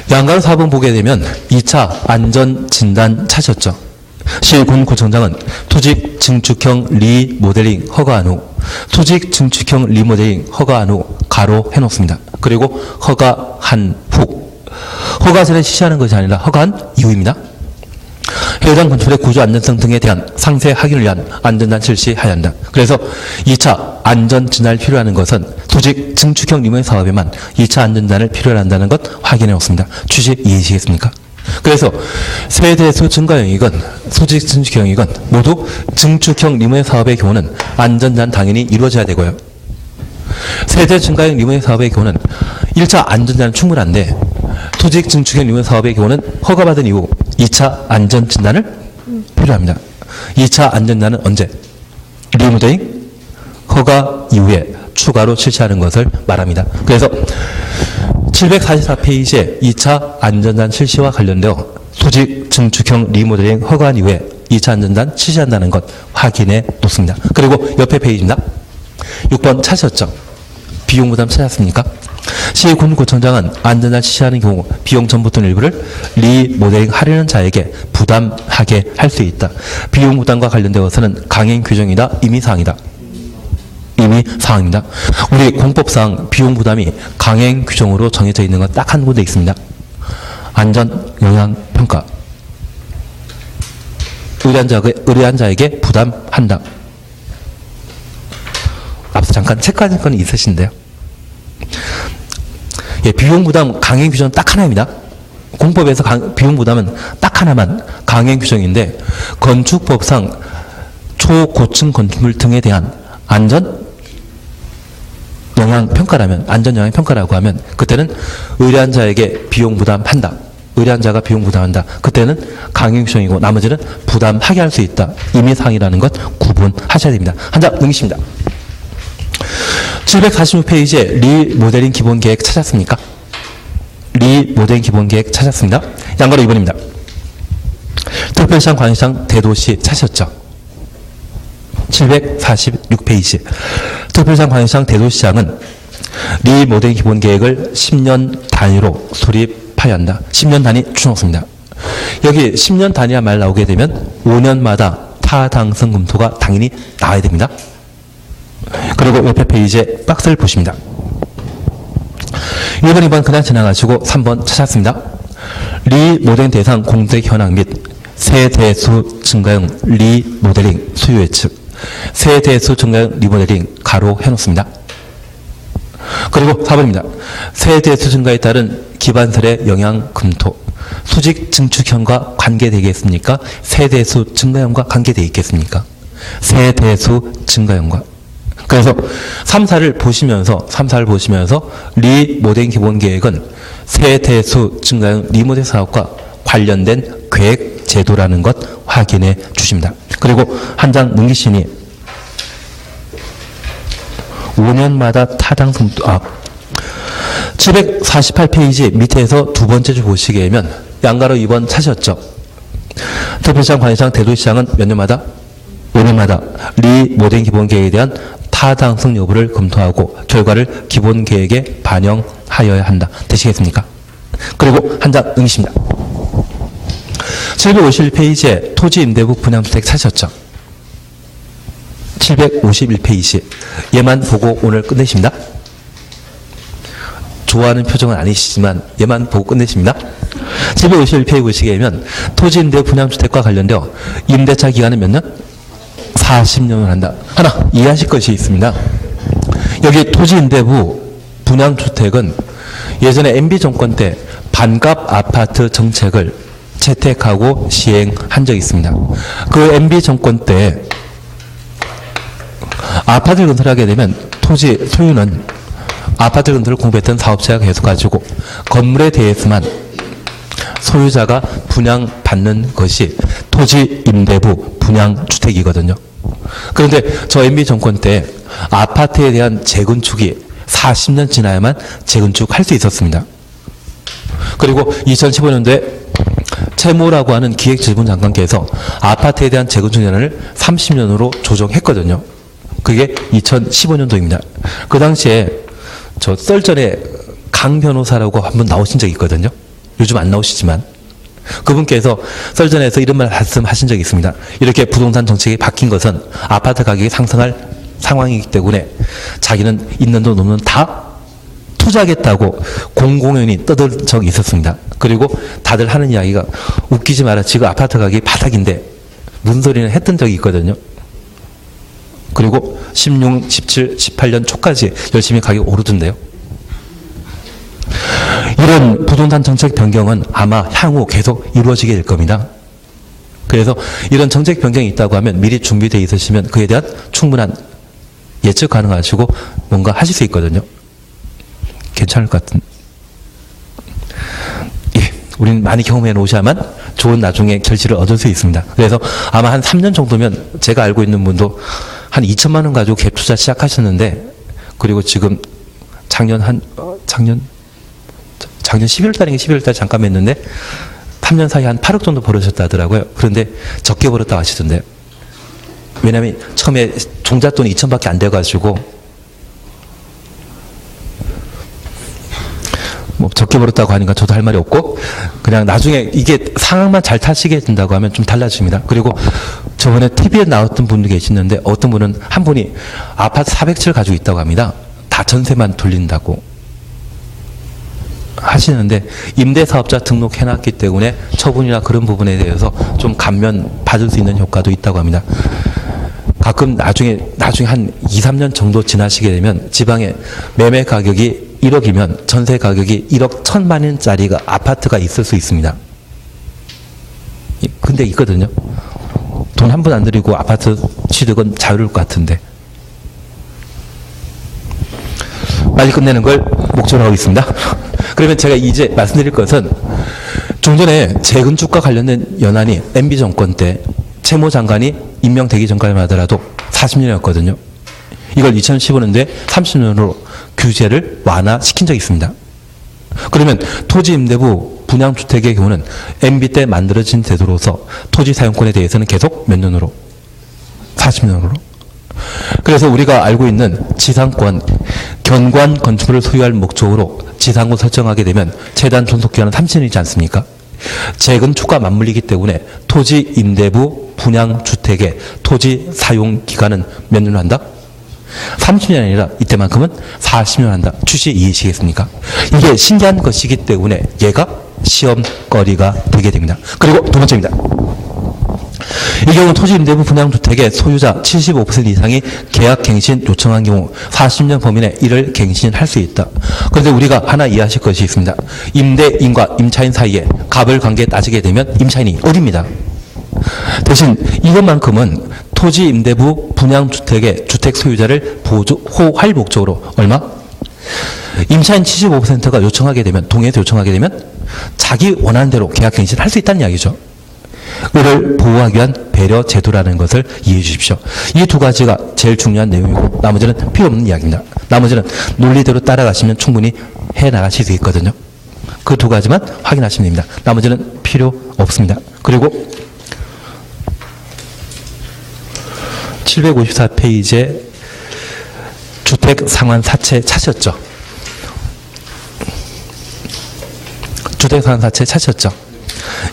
Speaker 1: 양가로 4번 보게 되면 2차 안전진단 찾으셨죠? 시군구청장은 투직 증축형 리모델링 허가한 후 투직 증축형 리모델링 허가한 후 가로 해놓습니다. 그리고 허가한 후 허가 전에 실시하는 것이 아니라 허가한 이후입니다. 해당 건축물의 구조 안전성 등에 대한 상세 확인을 위한 안전단 실시해야 한다. 그래서 2차 안전진단을 필요하는 것은 수직 증축형 리모델링 사업에만 2차 안전진단을 필요로 한다는 것 확인해 놓습니다. 취지 이해하시겠습니까? 그래서 세대수 증가형이건 수직 증축형이건 모두 증축형 리모델링 사업의 경우는 안전진단 당연히 이루어져야 되고요. 세대 증가형 리모델링 사업의 경우는 1차 안전진단은 충분한데 토지 증축형 리모델링 사업의 경우는 허가받은 이후 2차 안전진단을 필요합니다. 2차 안전진단은 언제? 리모델링 허가 이후에 추가로 실시하는 것을 말합니다. 그래서 744페이지에 2차 안전단 실시와 관련되어 토지 증축형 리모델링 허가한 이후에 2차 안전단 실시한다는 것 확인해 놓습니다. 그리고 옆에 페이지입니다. 6번 찾으셨죠? 비용 부담 찾았습니까? 시군구청장은 안전단 실시하는 경우 비용 전부 또는 일부를 리모델링 하려는 자에게 부담하게 할 수 있다. 비용 부담과 관련되어서는 강행 규정이다, 임의사항이다. 임의사항입니다. 우리 공법상 비용 부담이 강행 규정으로 정해져 있는 건 딱 한 군데 있습니다. 안전영향평가. 의뢰한 자에게 부담한다. 앞서 잠깐 체크하신 건 있으신데요. 예, 비용 부담 강행 규정은 딱 하나입니다. 공법에서 비용 부담은 딱 하나만 강행 규정인데 건축법상 초고층 건축물 등에 대한 안전영향평가라고 하면 그때는 의뢰한 자에게 비용 부담한다. 의뢰한 자가 비용 부담한다. 그때는 강행 규정이고 나머지는 부담하게 할 수 있다. 임의사항이라는 것 구분하셔야 됩니다. 한 장 넘기십니다. 746페이지에 리모델링 기본계획 찾았습니까? 리모델링 기본계획 찾았습니다. 양가로 2번입니다. 특별시장, 광역시장, 대도시 찾으셨죠? 746페이지. 특별시장, 광역시장, 대도시장은 리모델링 기본계획을 10년 단위로 수립하여야 한다. 10년 단위 추정습니다. 여기 10년 단위란 말 나오게 되면 5년마다 타당성 검토가 당연히 나와야 됩니다. 그리고 옆에 페이지에 박스를 보십니다. 1번, 2번 그냥 지나가시고 3번 찾았습니다. 리모델링 대상 공백 현황 및 세대수 증가형 리모델링 수요 예측. 세대수 증가형 리모델링 가로 해놓습니다. 그리고 4번입니다. 세대수 증가에 따른 기반설의 영향 검토. 수직 증축형과 관계되겠습니까? 세대수 증가형과 관계되어 있겠습니까? 세대수 증가형과. 그래서 3사를 보시면서 리모델링 기본계획은 세대수 증가형 리모델 사업과 관련된 계획 제도라는 것 확인해 주십니다. 그리고 한 장 넘기시니 5년마다 타당성 748페이지 밑에서 두 번째 줄 보시게 되면 양가로 2번 찾으셨죠? 특별시장, 광역시장, 대도시장은 몇 년마다? 5년마다 리모델링 기본계획에 대한 타당성 여부를 검토하고 결과를 기본계획에 반영하여야 한다. 되시겠습니까? 그리고 한 장 넘기십니다. 751페이지에 토지임대부 분양주택 찾으셨죠? 751페이지. 얘만 보고 오늘 끝내십니다. 좋아하는 표정은 아니시지만 얘만 보고 끝내십니다. 751페이지 보시게 되면 토지임대부 분양주택과 관련되어 임대차 기간은 몇 년? 40년을 한다. 하나 이해하실 것이 있습니다. 여기 토지임대부 분양주택은 예전에 MB정권 때 반값 아파트 정책을 채택하고 시행한 적이 있습니다. 그 MB정권 때 아파트를 건설하게 되면 토지 소유는 아파트 건설을 공부했던 사업자가 계속 가지고 건물에 대해서만 소유자가 분양받는 것이 토지임대부 분양주택이거든요. 그런데 저 MB정권 때 아파트에 대한 재건축이 40년 지나야만 재건축할 수 있었습니다. 그리고 2015년도에 채무라고 하는 기획재정부 장관께서 아파트에 대한 재건축 연한을 30년으로 조정했거든요. 그게 2015년도입니다. 그 당시에 저 썰전에 강 변호사라고 한번 나오신 적이 있거든요. 요즘 안 나오시지만 그분께서 썰전에서 이런 말 말씀하신 적이 있습니다. 이렇게 부동산 정책이 바뀐 것은 아파트 가격이 상승할 상황이기 때문에 자기는 있는 돈 없는 다 투자하겠다고 공공연히 떠들 적이 있었습니다. 그리고 다들 하는 이야기가 웃기지 마라. 지금 아파트 가격이 바닥인데 무슨 소리는 했던 적이 있거든요. 그리고 16, 17, 18년 초까지 열심히 가격 오르던데요. 이런 부동산 정책 변경은 아마 향후 계속 이루어지게 될 겁니다. 그래서 이런 정책 변경이 있다고 하면 미리 준비되어 있으시면 그에 대한 충분한 예측 가능하시고 뭔가 하실 수 있거든요. 괜찮을 것 같은. 예, 우리는 많이 경험해 놓으셔야만 좋은 나중에 결실을 얻을 수 있습니다. 그래서 아마 한 3년 정도면 제가 알고 있는 분도 한 2천만 원 가지고 갭 투자 시작하셨는데, 그리고 지금 작년 11월 달인가 12월 달 잠깐 했는데 3년 사이에 한 8억 정도 벌으셨다 하더라고요. 그런데 적게 벌었다고 하시던데요. 왜냐하면 처음에 종잣돈이 2천밖에 안 돼가지고 뭐 적게 벌었다고 하니까 저도 할 말이 없고, 그냥 나중에 이게 상황만 잘 타시게 된다고 하면 좀 달라집니다. 그리고 저번에 TV에 나왔던 분도 계시는데, 어떤 분은 한 분이 아파트 400채를 가지고 있다고 합니다. 다 전세만 돌린다고 하시는데, 임대사업자 등록해놨기 때문에 처분이나 그런 부분에 대해서 좀 감면 받을 수 있는 효과도 있다고 합니다. 가끔 나중에 한 2, 3년 정도 지나시게 되면 지방에 매매 가격이 1억이면 전세 가격이 1억 1,000만 원짜리가 아파트가 있을 수 있습니다. 근데 있거든요. 돈 한 푼 안 들이고 아파트 취득은 자유로울 것 같은데. 빨리 끝내는 걸 목표로 하고 있습니다. 그러면 제가 이제 말씀드릴 것은, 좀 전에 재건축과 관련된 연한이 MB정권 때 채무 장관이 임명되기 전까지만 하더라도 40년이었거든요. 이걸 2015년도에 30년으로 규제를 완화시킨 적이 있습니다. 그러면 토지임대부 분양주택의 경우는 MB 때 만들어진 제도로서 토지 사용권에 대해서는 계속 몇 년으로? 40년으로. 그래서 우리가 알고 있는 지상권, 견관 건축물을 소유할 목적으로 지상권 설정하게 되면 최단 존속기간은 30년이지 않습니까? 재건축과 맞물리기 때문에 토지 임대부 분양주택의 토지 사용기간은 몇 년을 한다? 30년이 아니라 이때만큼은 40년 한다. 취지 이해시겠습니까? 이게 신기한 것이기 때문에 얘가 시험거리가 되게 됩니다. 그리고 두 번째입니다. 이 경우 토지 임대부 분양주택의 소유자 75% 이상이 계약갱신 요청한 경우 40년 범위 내 이를 갱신할 수 있다. 그런데 우리가 하나 이해하실 것이 있습니다. 임대인과 임차인 사이에 갑을 관계 따지게 되면 임차인이 어딥니다. 대신 이것만큼은 토지 임대부 분양주택의 주택 소유자를 보호할 목적으로 얼마? 임차인 75%가 요청하게 되면, 동의해서 요청하게 되면 자기 원하는 대로 계약갱신을 할 수 있다는 이야기죠. 이를 보호하기 위한 배려 제도라는 것을 이해해 주십시오. 이 두 가지가 제일 중요한 내용이고, 나머지는 필요 없는 이야기입니다. 나머지는 논리대로 따라가시면 충분히 해나가실 수 있거든요. 그 두 가지만 확인하시면 됩니다. 나머지는 필요 없습니다. 그리고 754페이지에 주택 상환 사채 찾으셨죠? 주택 상환 사채 찾으셨죠?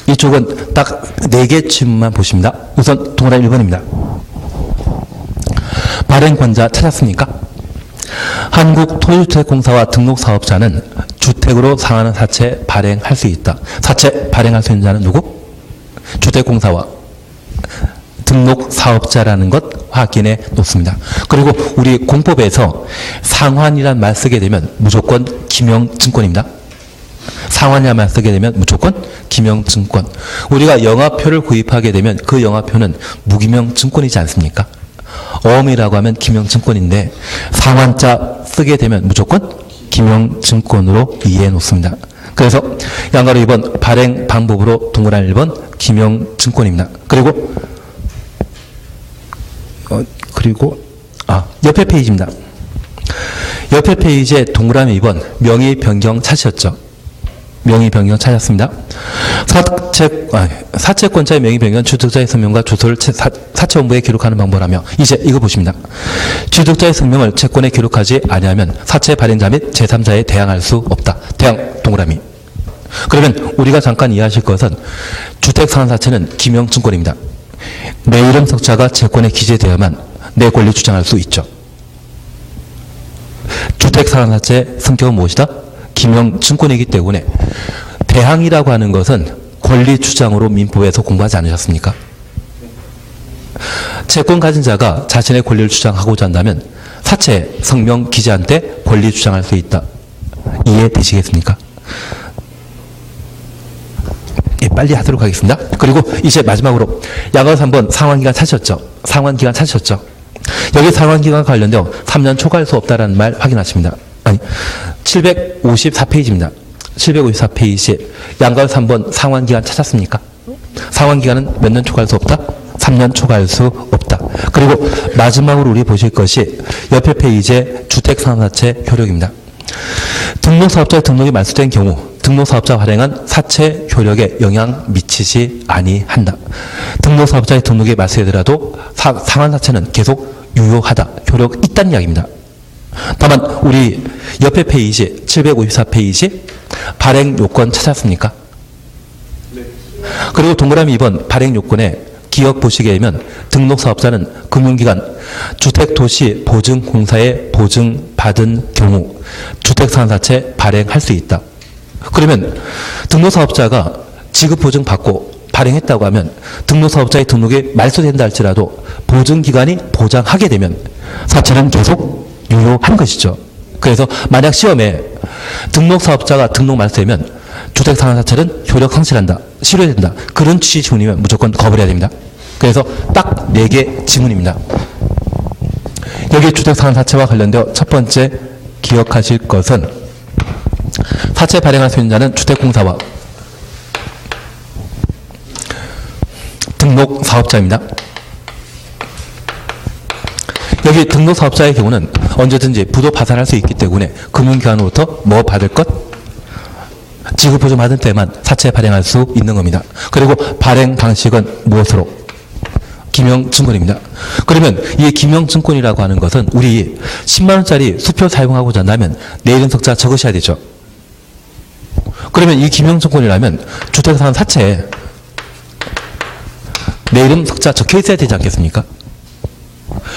Speaker 1: 이쪽은 딱 4개 질문만 보십니다. 우선 동그라미 1번입니다. 발행권자 찾았습니까? 한국토지주택공사와 등록사업자는 주택으로 상환하는 사채 발행할 수 있다. 사채 발행할 수 있는 자는 누구? 주택공사와 등록사업자라는 것 확인해 놓습니다. 그리고 우리 공법에서 상환이란 말 쓰게 되면 무조건 기명증권입니다. 상환이란 말 쓰게 되면 무조건 기명증권. 우리가 영화표를 구입하게 되면 그 영화표는 무기명증권이지 않습니까? 어음이라고 하면 기명증권인데 상환자 쓰게 되면 무조건 기명증권으로 이해해 놓습니다. 그래서 양가로 2번 발행 방법으로 동그라미 1번 기명증권입니다. 그리고 옆에 페이지입니다. 옆에 페이지에 동그라미 2번 명의 변경 찾으셨죠? 명의 변경 찾았습니다. 사채권자의 명의 변경 취득자의 성명과 주소를 사채원부에 기록하는 방법이라며, 이제 이거 보십니다. 취득자의 성명을 채권에 기록하지 아니하면 사채 발행자 및 제3자에 대항할 수 없다. 대항 동그라미. 그러면 우리가 잠깐 이해하실 것은 주택상환사채는 기명증권입니다. 내 이름 석자가 채권에 기재되어야만 내 권리 주장할 수 있죠. 주택상환사채 성격은 무엇이다? 기명증권이기 때문에 대항이라고 하는 것은 권리 주장으로 민법에서 공부하지 않으셨습니까? 채권 가진 자가 자신의 권리를 주장하고자 한다면 사채 성명 기재한 때 권리 주장할 수 있다. 이해되시겠습니까? 예, 빨리 하도록 하겠습니다. 그리고 이제 마지막으로 양가 3번 상환기간 찾으셨죠? 상환기간 찾으셨죠? 여기 상환기간 관련되어 3년 초과할 수 없다라는 말 확인하십니다. 아니, 754페이지입니다. 754페이지 양가로 3번 상환기간 찾았습니까? 상환기간은 몇 년 초과할 수 없다? 3년 초과할 수 없다. 그리고 마지막으로 우리 보실 것이 옆에 페이지의 주택상사채 효력입니다. 등록사업자의 등록이 말소된 경우 등록사업자가 발행한 사채 효력에 영향 미치지 아니한다. 등록사업자의 등록이 말소되더라도 상환사채는 계속 유효하다. 효력 있다는 이야기입니다. 다만 우리 옆에 페이지 754페이지 발행 요건 찾았습니까? 네. 그리고 동그라미 2번 발행 요건에 기억 보시게 되면 등록사업자는 금융기관 주택도시보증공사에 보증받은 경우 주택상환사채 발행할 수 있다. 그러면 등록사업자가 지급보증 받고 발행했다고 하면 등록사업자의 등록이 말소된다 할지라도 보증기관이 보장하게 되면 사채는 계속 유효한 것이죠. 그래서 만약 시험에 등록사업자가 등록 말소되면 주택상환사채는 효력 상실한다, 실효된다. 그런 취지 지문이면 무조건 거부를 해야 됩니다. 그래서 딱 4개 지문입니다. 여기 주택상환사채와 관련되어 첫 번째 기억하실 것은 사채 발행할 수 있는 자는 주택공사와 등록사업자입니다. 여기 등록사업자의 경우는 언제든지 부도 파산할 수 있기 때문에 금융기관으로부터 뭐 받을 것? 지급보증 받을 때만 사채 발행할 수 있는 겁니다. 그리고 발행 방식은 무엇으로? 기명증권입니다. 그러면 이 기명증권이라고 하는 것은 우리 10만원짜리 수표 사용하고자 한다면 내 이름 석자 적으셔야 되죠. 그러면 이 기명증권이라면 주택상환 사채에 내 이름 석자 적혀 있어야 되지 않겠습니까?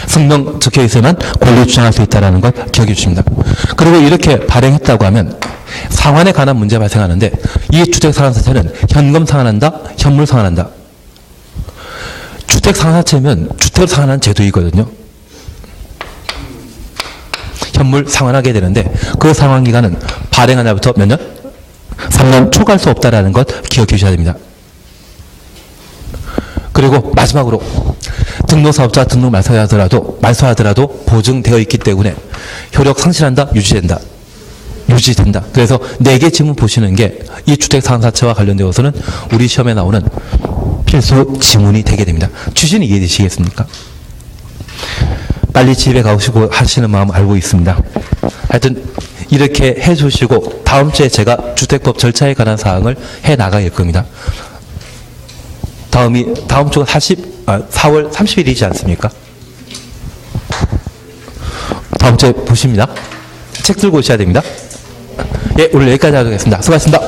Speaker 1: 성명 적혀 있어야만 권리 주장할 수 있다는 것 기억해 주십니다. 그리고 이렇게 발행했다고 하면 상환에 관한 문제 발생하는데 이 주택상환사채는 현금 상환한다, 현물 상환한다. 주택상환사채면 주택을 상환하는 제도이거든요. 현물 상환하게 되는데 그 상환기간은 발행한 날부터 몇 년? 3년 초과할 수 없다는 것 기억해 주셔야 됩니다. 그리고 마지막으로 등록사업자 등록 말소하더라도 보증되어 있기 때문에 효력 상실한다, 유지된다. 유지된다. 그래서 4개 지문 보시는 게 이 주택상환사채와 관련되어서는 우리 시험에 나오는 필수 지문이 되게 됩니다. 취지는 이해되시겠습니까? 빨리 집에 가시고 하시는 마음 알고 있습니다. 하여튼 이렇게 해주시고 다음 주에 제가 주택법 절차에 관한 사항을 해나가야 할 겁니다. 다음 주가 4월 30일이지 않습니까? 다음 주에 보십니다. 책 들고 오셔야 됩니다. 예, 오늘 여기까지 하겠습니다. 수고하셨습니다.